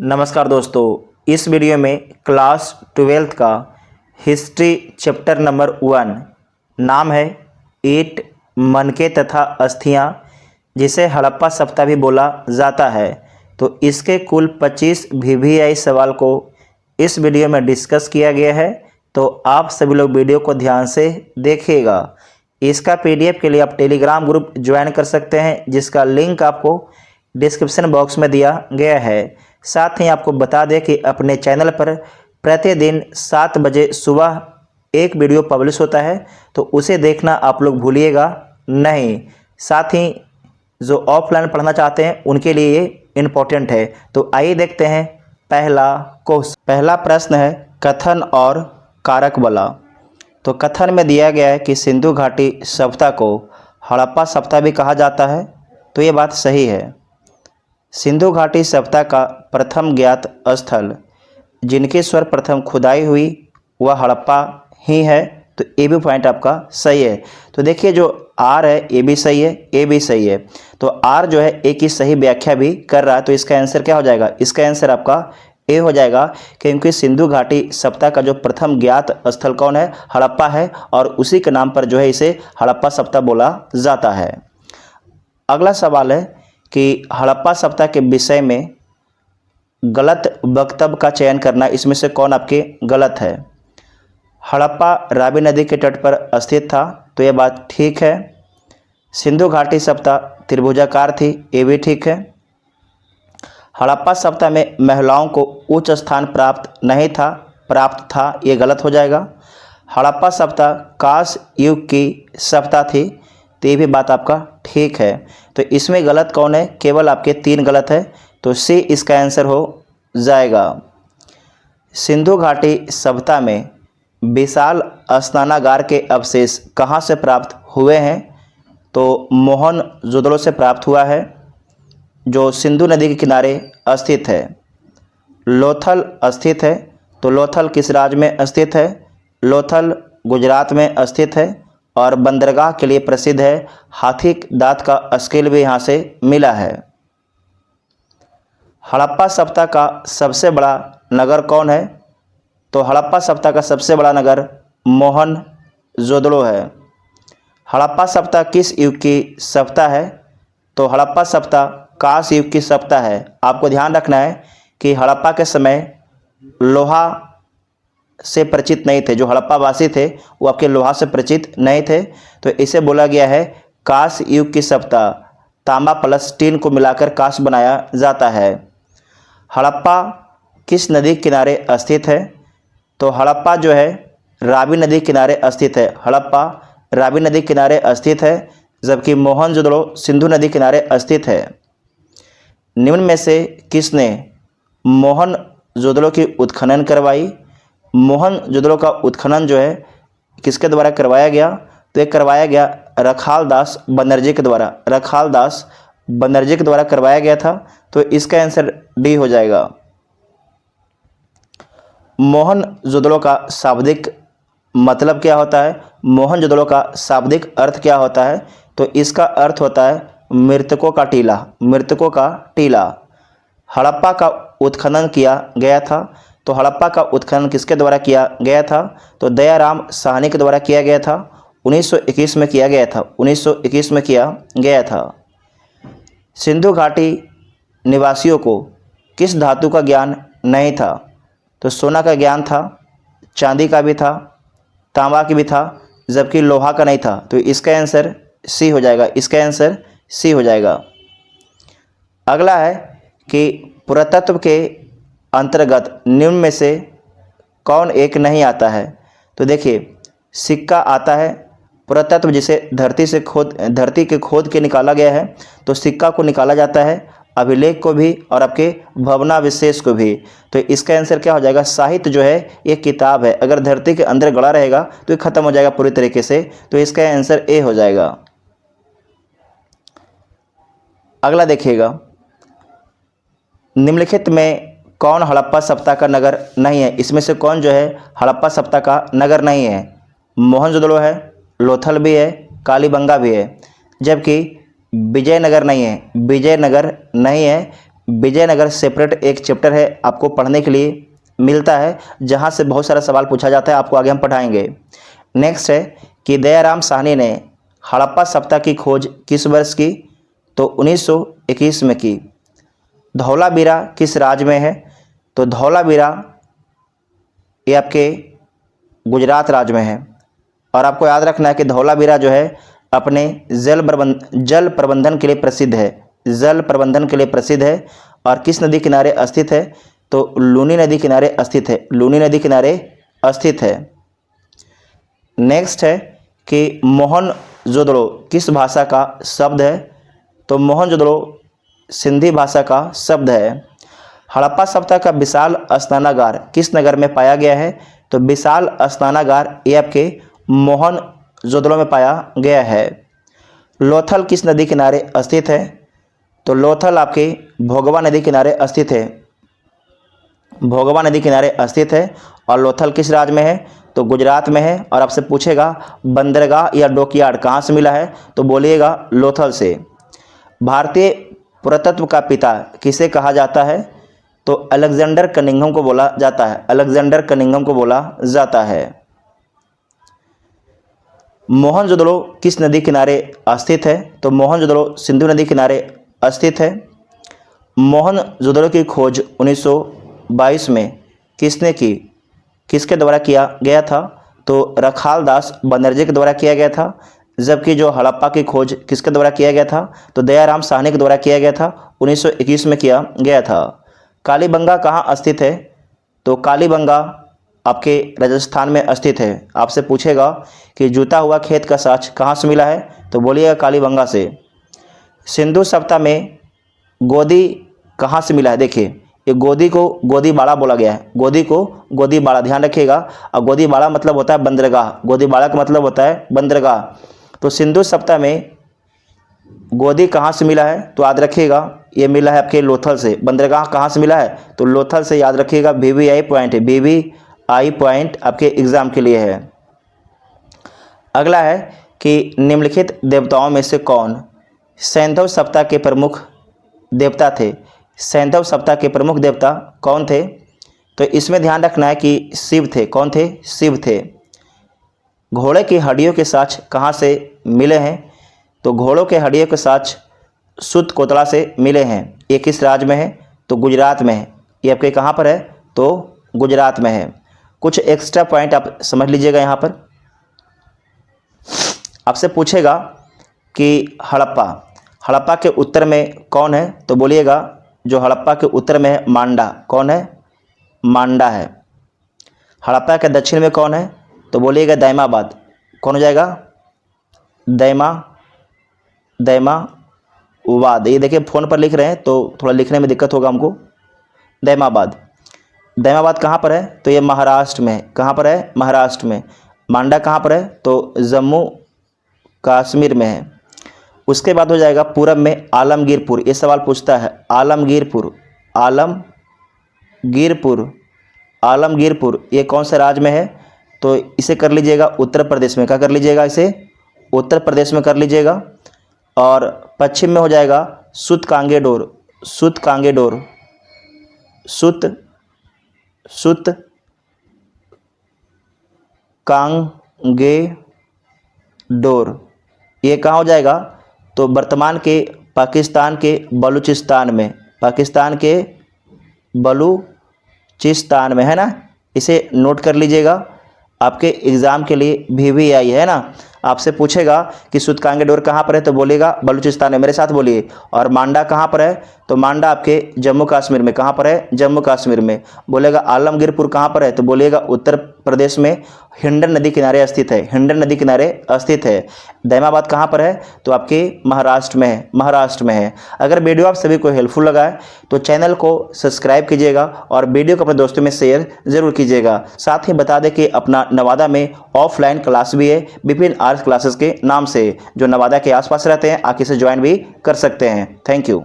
नमस्कार दोस्तों, इस वीडियो में क्लास 12th का हिस्ट्री चैप्टर नंबर 1 नाम है ईंट, मनके तथा अस्थियां, जिसे हड़प्पा सभ्यता भी बोला जाता है। तो इसके कुल 25 वीवीआई सवाल को इस वीडियो में डिस्कस किया गया है। तो आप सभी लोग वीडियो को ध्यान से देखिएगा। इसका पीडीएफ के लिए आप टेलीग्राम ग्रुप ज्वाइन कर सकते हैं, जिसका लिंक आपको डिस्क्रिप्शन बॉक्स में दिया गया है। साथ ही आपको बता दें कि अपने चैनल पर प्रतिदिन 7 बजे सुबह एक वीडियो पब्लिश होता है, तो उसे देखना आप लोग भूलिएगा नहीं। साथ ही जो ऑफलाइन पढ़ना चाहते हैं उनके लिए ये इम्पोर्टेंट है। तो आइए देखते हैं पहला प्रश्न है कथन और कारक वाला। तो कथन में दिया गया है कि सिंधु घाटी सभ्यता को हड़प्पा सभ्यता भी कहा जाता है। तो ये बात सही है। सिंधु घाटी सभ्यता का प्रथम ज्ञात स्थल जिनकी सर्वप्रथम खुदाई हुई वह हड़प्पा ही है। तो ए भी पॉइंट आपका सही है। तो देखिए, जो आर है ए भी सही है, ए भी सही है। तो आर जो है ए की सही व्याख्या भी कर रहा है। तो इसका आंसर क्या हो जाएगा? इसका आंसर आपका ए हो जाएगा, क्योंकि सिंधु घाटी सभ्यता का जो प्रथम ज्ञात स्थल कौन है? हड़प्पा है, और उसी के नाम पर जो है इसे हड़प्पा सभ्यता बोला जाता है। अगला सवाल है कि हड़प्पा सभ्यता के विषय में गलत वक्तव्य का चयन करना, इसमें से कौन आपके गलत है? हड़प्पा रावी नदी के तट पर स्थित था। तो यह बात ठीक है। सिंधु घाटी सभ्यता त्रिभुजाकार थी, ये भी ठीक है। हड़प्पा सभ्यता में महिलाओं को उच्च स्थान प्राप्त नहीं था, प्राप्त था, ये गलत हो जाएगा। हड़प्पा सभ्यता कांस्य युग की सभ्यता थी, तो ये भी बात आपका ठीक है। तो इसमें गलत कौन है? केवल आपके 3 गलत है। तो सी इसका आंसर हो जाएगा। सिंधु घाटी सभ्यता में विशाल स्नानागार के अवशेष कहाँ से प्राप्त हुए हैं? तो मोहनजोदड़ो से प्राप्त हुआ है, जो सिंधु नदी के किनारे स्थित है। लोथल स्थित है। तो लोथल किस राज्य में स्थित है? लोथल गुजरात में स्थित है, और बंदरगाह के लिए प्रसिद्ध है। हाथी दांत का स्केल भी यहाँ से मिला है। हड़प्पा सभ्यता का सबसे बड़ा नगर कौन है? तो हड़प्पा सभ्यता का सबसे बड़ा नगर मोहनजोदड़ो है। हड़प्पा सभ्यता किस युग की सभ्यता है? तो हड़प्पा सभ्यता कांस्य युग की सभ्यता है। आपको ध्यान रखना है कि हड़प्पा के समय लोहा से परिचित नहीं थे। जो हड़प्पा वासी थे वो आपके लोहा से परिचित नहीं थे। तो इसे बोला गया है कांस्य युग की सभ्यता। तांबा प्लस टीन को मिलाकर कांस्य बनाया जाता है। हड़प्पा किस नदी के किनारे स्थित है? तो हड़प्पा जो है रावी नदी के किनारे स्थित है। हड़प्पा रावी नदी के किनारे स्थित है, जबकि मोहनजोदड़ो सिंधु नदी के किनारे स्थित है। निम्न में से किसने मोहनजोदड़ो की उत्खनन करवाई? मोहनजोदड़ो का उत्खनन जो है किसके द्वारा करवाया गया? तो ये करवाया गया रखालदास बनर्जी के द्वारा। रखालदास बनर्जी के द्वारा करवाया गया था। तो इसका आंसर डी हो जाएगा। मोहनजोदड़ो का शाब्दिक मतलब क्या होता है? मोहनजोदड़ो का शाब्दिक अर्थ क्या होता है? तो इसका अर्थ होता है मृतकों का टीला। मृतकों का टीला। हड़प्पा का उत्खनन किया गया था। तो हड़प्पा का उत्खनन किसके द्वारा किया गया था? तो दयाराम साहनी के द्वारा किया गया था। 1921 में किया गया था। 1921 में किया गया था। सिंधु घाटी निवासियों को किस धातु का ज्ञान नहीं था? तो सोना का ज्ञान था, चांदी का भी था, तांबा की भी था, जबकि लोहा का नहीं था। तो इसका आंसर सी हो जाएगा। इसका आंसर सी हो जाएगा। अगला है कि पुरातत्व के अंतर्गत निम्न में से कौन एक नहीं आता है? तो देखिए, सिक्का आता है। पुरातत्व जिसे धरती के खोद के निकाला गया है, तो सिक्का को निकाला जाता है, अभिलेख को भी और आपके भवनावशेष को भी। तो इसका आंसर क्या हो जाएगा? साहित्य जो है ये किताब है। अगर धरती के अंदर गड़ा रहेगा तो ये खत्म हो जाएगा पूरी तरीके से। तो इसका आंसर ए हो जाएगा। अगला देखिएगा, निम्नलिखित में कौन हड़प्पा सभ्यता का नगर नहीं है? इसमें से कौन जो है हड़प्पा सभ्यता का नगर नहीं है? मोहनजोदड़ो है, लोथल भी है, कालीबंगा भी है, जबकि विजयनगर नहीं है। विजयनगर नहीं है। विजयनगर सेपरेट एक चैप्टर है, आपको पढ़ने के लिए मिलता है, जहाँ से बहुत सारा सवाल पूछा जाता है, आपको आगे हम पढ़ाएंगे। नेक्स्ट है कि दयाराम साहनी ने हड़प्पा सभ्यता की खोज किस वर्ष की? तो 1921 में की। धौलावीरा किस राज्य में है? तो धौलावीरा ये आपके गुजरात राज्य में है। और आपको याद रखना है कि धौलावीरा जो है अपने जल प्रबंधन के लिए प्रसिद्ध है, जल प्रबंधन के लिए प्रसिद्ध है। और किस नदी किनारे स्थित है? तो लूनी नदी किनारे स्थित है, लूनी नदी किनारे स्थित है। नेक्स्ट है कि मोहनजोदड़ो किस भाषा का शब्द है? तो मोहनजोदड़ो सिंधी भाषा का शब्द है। हड़प्पा सभ्यता का विशाल स्नानागार किस नगर में पाया गया है? तो विशाल स्नानागार ये आपके मोहनजोदड़ो में पाया गया है। लोथल किस नदी किनारे स्थित है? तो लोथल आपके भोगवा नदी किनारे स्थित है, भोगवा नदी किनारे स्थित है। और लोथल किस राज्य में है? तो गुजरात में है। और आपसे पूछेगा बंदरगाह या डॉकयार्ड कहाँ से मिला है? तो बोलिएगा लोथल से। भारतीय पुरातत्व का पिता किसे कहा जाता है? तो अलेक्जेंडर कनिंघम को बोला जाता है, अलेक्जेंडर कनिंघम को बोला जाता है। मोहनजोदड़ो किस नदी किनारे स्थित है? तो मोहनजोदड़ो सिंधु नदी किनारे स्थित है। मोहनजोदड़ो की खोज 1922 में किसने की? किसके द्वारा किया गया था? तो रखालदास बनर्जी के द्वारा किया गया था। जबकि जो हड़प्पा की खोज किसके द्वारा किया गया था? तो दयाराम साहनी के द्वारा किया गया था, 1921 में किया गया था। कालीबंगा कहाँ स्थित है? तो कालीबंगा आपके राजस्थान में स्थित है। आपसे पूछेगा कि जूता हुआ खेत का साक्ष कहाँ से मिला है? तो बोलिएगा कालीबंगा से। सिंधु सभ्यता में गोदी कहाँ से मिला है? देखिए ये गोदी को गोदीबाड़ा बोला गया है, गोदी को गोदीबाड़ा, ध्यान रखिएगा। और गोदीबाड़ा मतलब होता है बंदरगाह, गोदीबाड़ा का मतलब होता है बंदरगाह। तो सिंधु सभ्यता में गोदी कहाँ से मिला है? तो याद रखिएगा ये मिला है आपके लोथल से। बंदरगाह कहाँ से मिला है? तो लोथल से, याद रखिएगा। VVI पॉइंट है, VVI पॉइंट आपके एग्जाम के लिए है। अगला है कि निम्नलिखित देवताओं में से कौन सैंधव सभ्यता के प्रमुख देवता थे? सैंधव सभ्यता के प्रमुख देवता कौन थे? तो इसमें ध्यान रखना है कि शिव थे। कौन थे? शिव थे। घोड़े की हड्डियों के साक्ष कहाँ से मिले हैं? तो घोड़ों के हड्डियों के साक्ष सुत कोतला से मिले हैं। ये किस राज्य में है? तो गुजरात में है। ये आपके कहाँ पर है? तो गुजरात में है। कुछ एक्स्ट्रा पॉइंट आप समझ लीजिएगा। यहाँ पर आपसे पूछेगा कि हड़प्पा के उत्तर में कौन है? तो बोलिएगा जो हड़प्पा के उत्तर में है मांडा। कौन है? मांडा है। हड़प्पा के दक्षिण में कौन है? तो बोलिएगा दैमाबाद। कौन हो जाएगा? दैमाबाद। ये देखिए फ़ोन पर लिख रहे हैं तो थोड़ा लिखने में दिक्कत होगा हमको। दैमाबाद कहाँ पर है? तो ये महाराष्ट्र में है। कहाँ पर है? महाराष्ट्र में। मांडा कहाँ पर है? तो जम्मू कश्मीर में है। उसके बाद हो जाएगा पूरब में आलमगीरपुर। ये सवाल पूछता है आलमगीरपुर ये कौन से राज्य में है? तो इसे कर लीजिएगा उत्तर प्रदेश में। क्या कर लीजिएगा? इसे उत्तर प्रदेश में कर लीजिएगा। और पश्चिम में हो जाएगा सुतकांगेडोर। ये कहाँ हो जाएगा? तो वर्तमान के पाकिस्तान के बलूचिस्तान में है ना। इसे नोट कर लीजिएगा, आपके एग्ज़ाम के लिए VVI है ना। आपसे पूछेगा कि सुतकांगेडोर कहाँ पर है? तो बोलिएगा बलूचिस्तान में। मेरे साथ बोलिए। और मांडा कहाँ पर है? तो मांडा आपके जम्मू कश्मीर में। कहाँ पर है? जम्मू कश्मीर में। बोलेगा आलमगीरपुर कहाँ पर है? तो बोलिएगा उत्तर प्रदेश में हिंडन नदी किनारे स्थित है। दैमाबाद कहाँ पर है? तो आपके महाराष्ट्र में है। अगर वीडियो आप सभी को हेल्पफुल लगा है तो चैनल को सब्सक्राइब कीजिएगा और वीडियो को अपने दोस्तों में शेयर जरूर कीजिएगा। साथ ही बता दें कि अपना नवादा में ऑफलाइन क्लास भी है विपिन आर्ट्स क्लासेस के नाम से, जो नवादा के आसपास रहते हैं आके इसे ज्वाइन भी कर सकते हैं। Thank you.